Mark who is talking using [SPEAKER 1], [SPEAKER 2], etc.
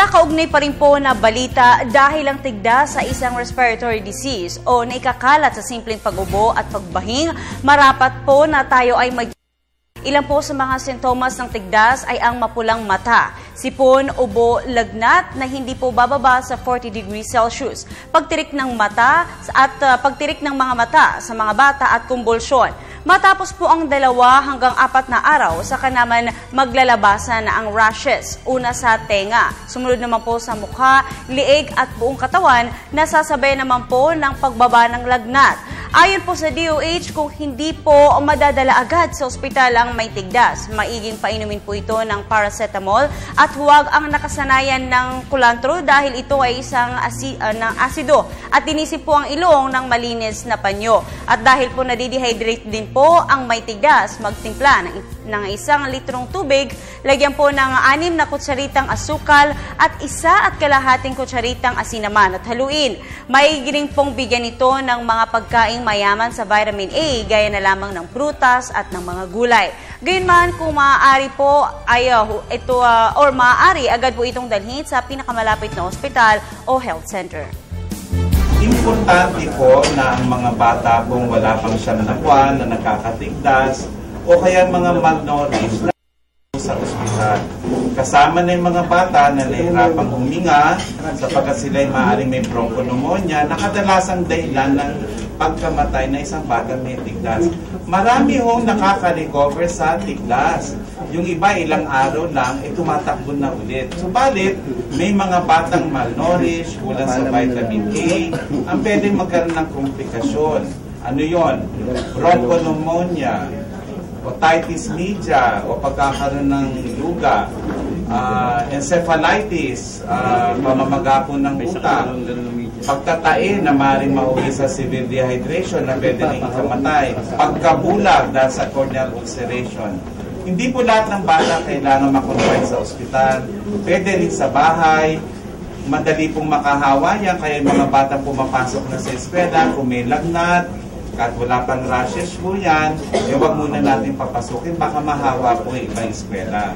[SPEAKER 1] Sa kaugnay pa rin po na balita, dahil ang tigdas sa isang respiratory disease o naikakalat sa simpleng pag-ubo at pagbahing, marapat po na tayo ay Ilan po sa mga sintomas ng tigdas ay ang mapulang mata, sipon, ubo, lagnat na hindi po bababa sa 40 degrees Celsius, pagtirik ng mata at pagtirik ng mga mata sa mga bata at kumbulsyon. Matapos po ang 2 hanggang 4 na araw, saka naman maglalabasan na ang rashes. Una sa tenga, sumunod naman po sa mukha, liig at buong katawan, nasasabay naman po ng pagbaba ng lagnat. Ayon po sa DOH, kung hindi po madadala agad sa ospital ang may tigdas, maiging painumin po ito ng paracetamol at huwag ang nakasanayan ng kulantro dahil ito ay isang asido at tinisip po ang ilong ng malinis na panyo. At dahil po nadidehydrate din po ang may tigdas, magtimpla ng 1 litrong tubig, lagyan po ng 6 na kutsaritang asukal at 1,5 kutsaritang asinaman at haluin. Maiging pong bigyan ito ng mga pagkain mayaman sa vitamin A, gaya na lamang ng prutas at ng mga gulay. Gayunman, kung maaari po ay maaari agad po itong dalhin sa pinakamalapit na ospital o health center.
[SPEAKER 2] Importante po na ang mga bata pong wala pang 9 na buwan na nakakatigdas o kaya mga malnourished na sa ospital. Kasama na yung mga bata na nahihirapang huminga sapagkat sila ay maaaring may bronchopneumonia na kadalasang dahilan ng pagkamatay na isang bata may tigdas. Marami hong nakaka-recover sa tigdas. Yung iba ilang araw lang, tumatakbo na ulit. Subalit, may mga batang malnourished, kulang sa vitamin A, ang pwedeng magkaroon ng komplikasyon. Ano yon? Bronchopneumonia, otitis media, o pagkakaroon ng luga, encephalitis, pamamagapon ng utak, pagtatain na maaaring mauwi sa severe dehydration na pwede rin ikamatay, pagkabulag dahil sa corneal ulceration. Hindi po lahat ng bata kailangan makonfine sa ospital. Pwede rin sa bahay, madali pong makahawa yan, kaya yung mga bata pumapasok na sa eskwela, kung may lagnat, kahit wala pang rashes po yan, huwag muna natin papasukin, baka mahawa po yung ibang eskwela.